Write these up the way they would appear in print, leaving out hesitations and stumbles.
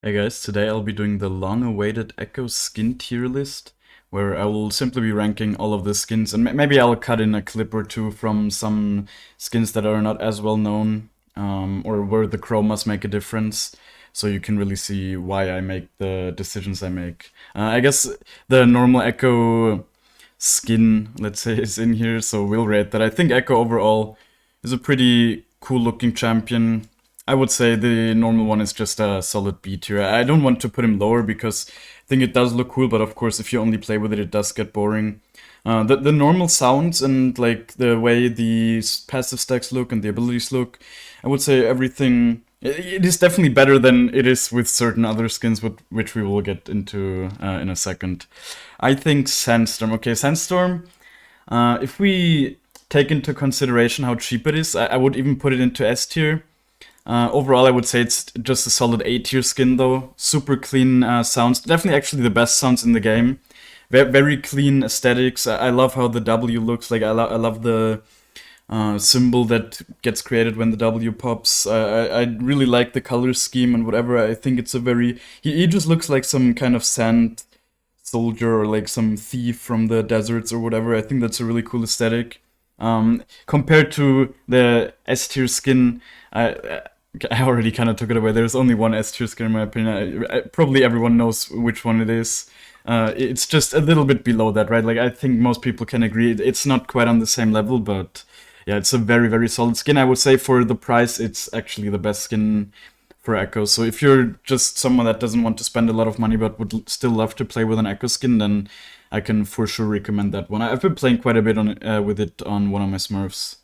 Hey guys, today I'll be doing the long-awaited Ekko Skin Tier List, where I will simply be ranking all of the skins, and maybe I'll cut in a clip or two from some skins that are not as well known, or where the chromas make a difference, so you can really see why I make the decisions I make. I guess the normal Ekko skin, let's say, is in here, so we'll rate that. I think Ekko overall is a pretty cool-looking champion. I would say the normal one is just a solid B tier. I don't want to put him lower because I think it does look cool, but of course if you only play with it, it does get boring. The normal sounds and like the way the passive stacks look and the abilities look, I would say everything. It is definitely better than it is with certain other skins, which we will get into in a second. I think Sandstorm. Okay, Sandstorm. If we take into consideration how cheap it is, I would even put it into S tier. Overall, I would say it's just a solid A tier skin though. Super clean sounds. Definitely actually the best sounds in the game. Very clean aesthetics. I love how the W looks. Like I love the symbol that gets created when the W pops. I really like the color scheme and whatever. I think it's a very... He just looks like some kind of sand soldier or like some thief from the deserts or whatever. I think that's a really cool aesthetic. Compared to the S tier skin, I already kind of took it away. There's only one S tier skin in my opinion. Probably everyone knows which one it is. It's just a little bit below that, right? Like I think most people can agree it's not quite on the same level, but yeah, it's a very solid skin. I would say for the price, it's actually the best skin for Echo. So if you're just someone that doesn't want to spend a lot of money but would still love to play with an Echo skin, then I can for sure recommend that one. I've been playing quite a bit on with it on one of my Smurfs.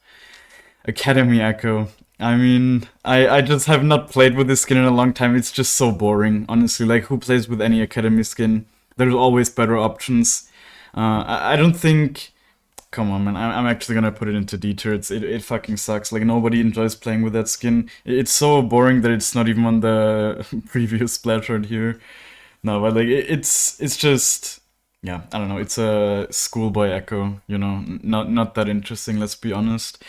Academy Echo. I mean, I just have not played with this skin in a long time. It's just so boring, honestly. Like, who plays with any Academy skin? There's always better options. I don't think... Come on, man. I'm actually gonna put it into D tier. It fucking sucks. Like, nobody enjoys playing with that skin. It's so boring that it's not even on the previous splash art here. No, but like, it's just... Yeah, I don't know. It's a schoolboy Echo, you know? Not that interesting, let's be honest.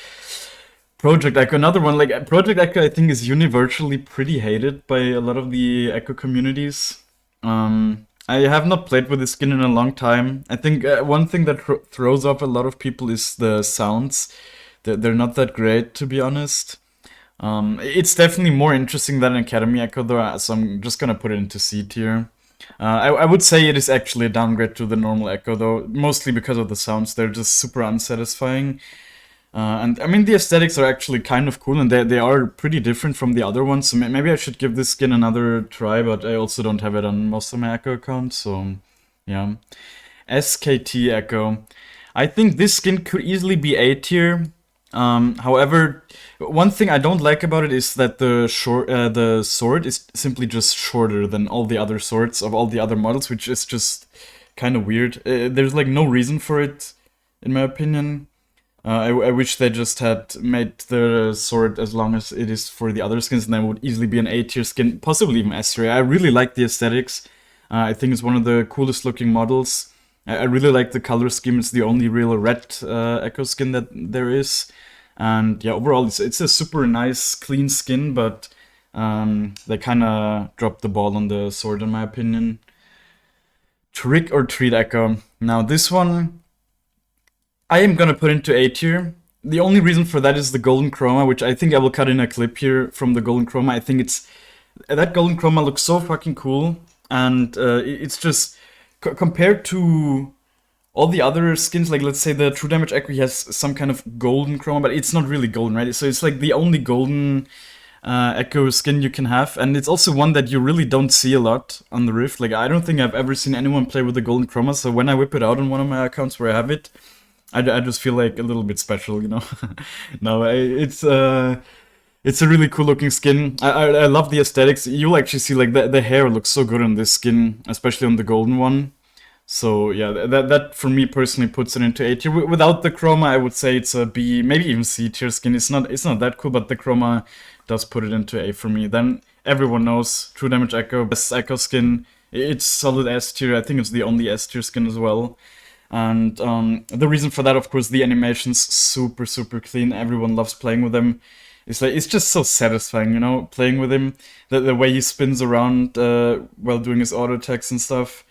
Project Echo, another one. Like Project Echo, I think is universally pretty hated by a lot of the Echo communities. I have not played with this skin in a long time. I think one thing that throws off a lot of people is the sounds. They're not that great, to be honest. It's definitely more interesting than Academy Echo, though, so I'm just gonna put it into C tier. I would say it is actually a downgrade to the normal Echo, though, mostly because of the sounds. They're just super unsatisfying. And I mean, the aesthetics are actually kind of cool, and they are pretty different from the other ones, so maybe I should give this skin another try, but I also don't have it on most of my Echo accounts, so yeah. SKT Echo. I think this skin could easily be A tier. However, one thing I don't like about it is that the sword is simply just shorter than all the other swords of all the other models, which is just kind of weird. There's like no reason for it, in my opinion. I wish they just had made the sword as long as it is for the other skins, and then it would easily be an A tier skin, possibly even S tier. I really like the aesthetics. I think it's one of the coolest looking models. I really like the color scheme. It's the only real red Echo skin that there is. And yeah, overall, it's a super nice, clean skin, but they kind of dropped the ball on the sword, in my opinion. Trick or Treat Echo. Now, this one... I am gonna put into A tier. The only reason for that is the golden chroma, which I think I will cut in a clip here from the golden chroma. I think it's... That golden chroma looks so fucking cool, and it's just... compared to all the other skins, like let's say the True Damage Echo, he has some kind of golden chroma, but it's not really golden, right? So it's like the only golden Echo skin you can have, and it's also one that you really don't see a lot on the Rift. Like, I don't think I've ever seen anyone play with the golden chroma, so when I whip it out on one of my accounts where I have it, I just feel like a little bit special, you know? No, it's a really cool looking skin. I love the aesthetics. You'll actually see like the hair looks so good on this skin, especially on the golden one. So yeah, that for me personally puts it into A tier. Without the chroma, I would say it's a B, maybe even C tier skin. It's not that cool, but the chroma does put it into A for me. Then everyone knows True Damage Echo, best Echo skin. It's solid S tier. I think it's the only S tier skin as well. And the reason for that, of course, the animation's super clean. Everyone loves playing with them. it's just so satisfying, you know, playing with him. The way he spins around while doing his auto attacks and stuff.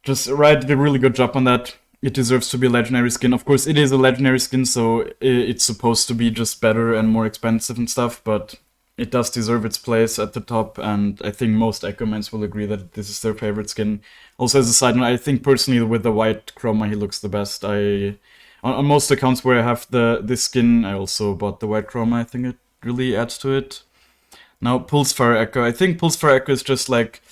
Just Riot did a really good job on that. It deserves to be a legendary skin. Of course, it is a legendary skin, so it's supposed to be just better and more expensive and stuff, but it does deserve its place at the top, and I think most Echo Mans will agree that this is their favorite skin. Also, as a side note, I think personally with the white chroma, he looks the best. On most accounts where I have this skin, I also bought the white chroma. I think it really adds to it. Now, Pulsefire Echo. I think Pulsefire Echo is just like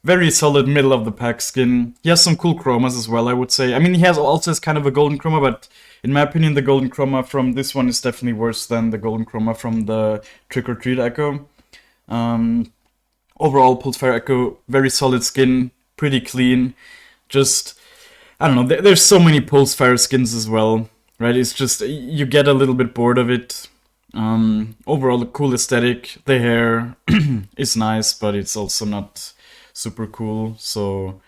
very solid middle of the pack skin. He has some cool chromas as well, I would say. I mean, he also has kind of a golden chroma, but in my opinion, the golden chroma from this one is definitely worse than the golden chroma from the Trick or Treat Echo. Overall, Pulsefire Echo, very solid skin, pretty clean. Just, I don't know, there's so many Pulsefire skins as well, right? It's just, you get a little bit bored of it. Overall, a cool aesthetic. The hair is nice, but it's also not super cool, so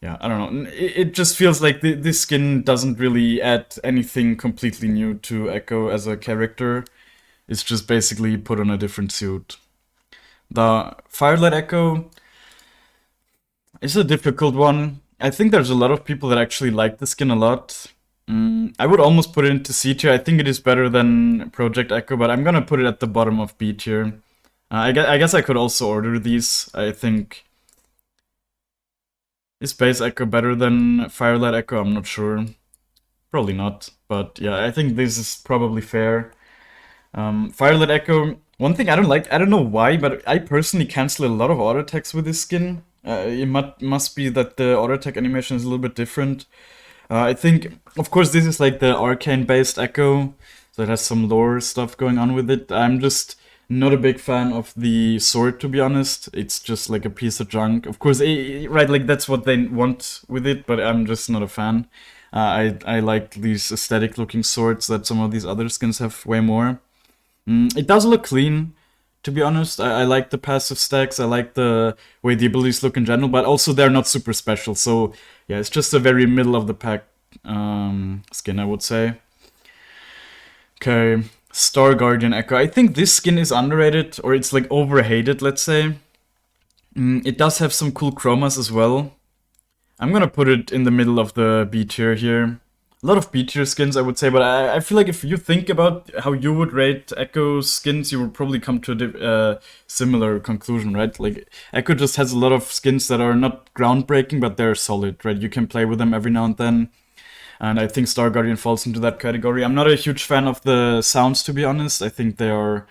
yeah, I don't know. It just feels like this skin doesn't really add anything completely new to Echo as a character. It's just basically put on a different suit. The Firelight Echo is a difficult one. I think there's a lot of people that actually like the skin a lot. I would almost put it into C tier. I think it is better than Project Echo, but I'm gonna put it at the bottom of B tier. I guess I could also order these. I think... Is Base Echo better than Firelight Echo? I'm not sure. Probably not, but yeah, I think this is probably fair. Firelight Echo, one thing I don't like, I don't know why, but I personally cancel a lot of auto attacks with this skin. It must be that the auto attack animation is a little bit different. I think, of course, this is like the arcane-based Echo, so it has some lore stuff going on with it. I'm just not a big fan of the sword, to be honest. It's just like a piece of junk. Of course, right, like that's what they want with it, but I'm just not a fan. I like these aesthetic-looking swords that some of these other skins have way more. It does look clean, to be honest. I like the passive stacks. I like the way the abilities look in general, but also they're not super special. So yeah, it's just a very middle-of-the-pack skin, I would say. Okay. Star Guardian Echo. I think this skin is underrated, or it's like overhated, let's say. It does have some cool chromas as well. I'm gonna put it in the middle of the B tier here. A lot of B tier skins, I would say, but I feel like if you think about how you would rate Echo skins, you would probably come to a similar conclusion, right? Like, Echo just has a lot of skins that are not groundbreaking, but they're solid, right? You can play with them every now and then. And I think Star Guardian falls into that category. I'm not a huge fan of the sounds, to be honest. I think they are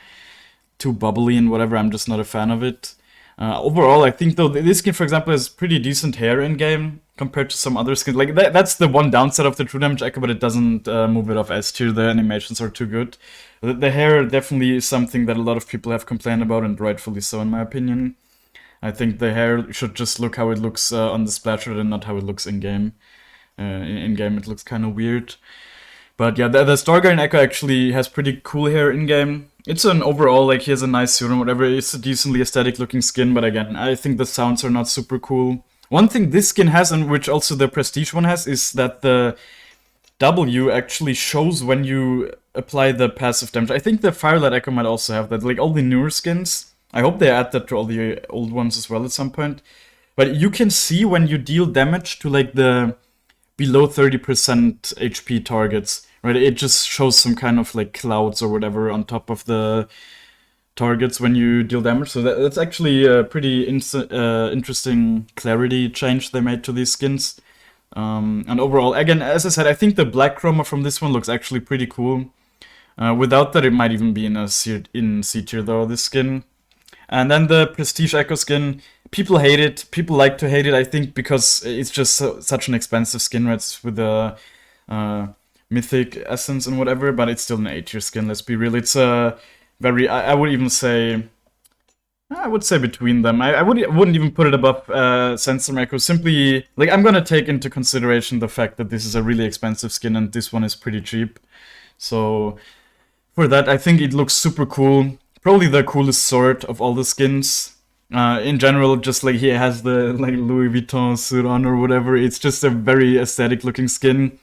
too bubbly and whatever. I'm just not a fan of it. Overall, I think, though, this skin, for example, has pretty decent hair in-game compared to some other skins. Like, that's the one downside of the True Damage Echo, but it doesn't move it off S tier. The animations are too good. The hair definitely is something that a lot of people have complained about, and rightfully so, in my opinion. I think the hair should just look how it looks on the splatter and not how it looks in-game. In-game it looks kind of weird. But yeah, the Star Guardian Echo actually has pretty cool hair in-game. It's an overall, like, he has a nice suit and whatever. It's a decently aesthetic looking skin, but again, I think the sounds are not super cool. One thing this skin has, and which also the Prestige one has, is that the W actually shows when you apply the passive damage. I think the Firelight Echo might also have that. Like, all the newer skins, I hope they add that to all the old ones as well at some point. But you can see when you deal damage to, like, the below 30% HP targets, right? It just shows some kind of like clouds or whatever on top of the targets when you deal damage. So that's actually a pretty interesting clarity change they made to these skins. And overall, again, as I said, I think the black chroma from this one looks actually pretty cool. Without that, it might even be in C tier though, this skin. And then the Prestige Echo skin, people hate it. People like to hate it, I think, because it's just such an expensive skin, right? With the mythic essence and whatever, but it's still an A tier skin, let's be real. It's a very, I would even say, I would say between them. I wouldn't even put it above Sandstorm Echo. Simply, like, I'm gonna take into consideration the fact that this is a really expensive skin and this one is pretty cheap. So, for that, I think it looks super cool. Probably the coolest sword of all the skins. In general, just like he has the like Louis Vuitton suit on or whatever. It's just a very aesthetic looking skin.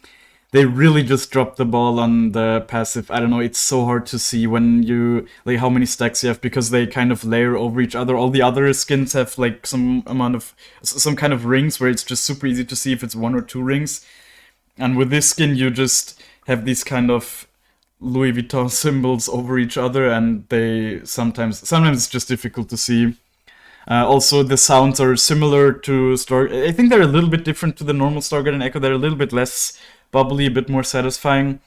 they really just dropped the ball on the passive. I don't know, it's so hard to see when you, like, how many stacks you have, because they kind of layer over each other. All the other skins have like some kind of rings where it's just super easy to see if it's 1 or 2 rings. And with this skin, you just have these kind of Louis Vuitton symbols over each other, and they sometimes it's just difficult to see. Also, the sounds are similar to Star. I think they're a little bit different to the normal Stargarden Echo. They're a little bit less bubbly, a bit more satisfying,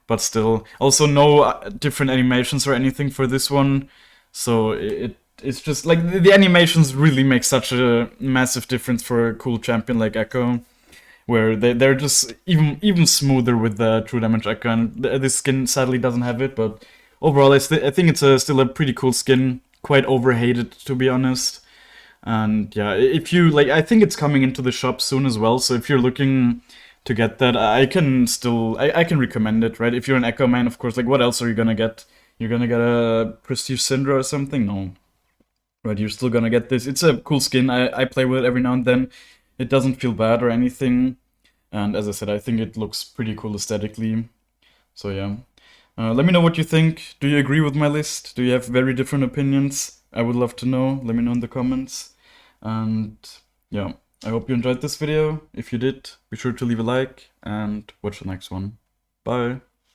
but still. Also, no different animations or anything for this one, so it's just like the animations really make such a massive difference for a cool champion like Echo, where they're just even smoother with the True Damage Echo, and this skin sadly doesn't have it, but overall I think it's still a pretty cool skin, quite overhated to be honest. And yeah, if you like, I think it's coming into the shop soon as well, so if you're looking to get that, I can recommend it, right? If you're an Echo man, of course, like what else are you gonna get? You're gonna get a Prestige Syndra or something? No. Right, you're still gonna get this. It's a cool skin, I play with it every now and then. It doesn't feel bad or anything, and as I said, I think it looks pretty cool aesthetically. So yeah. Let me know what you think. Do you agree with my list? Do you have very different opinions? I would love to know. Let me know in the comments. And yeah, I hope you enjoyed this video. If you did, be sure to leave a like and watch the next one. Bye!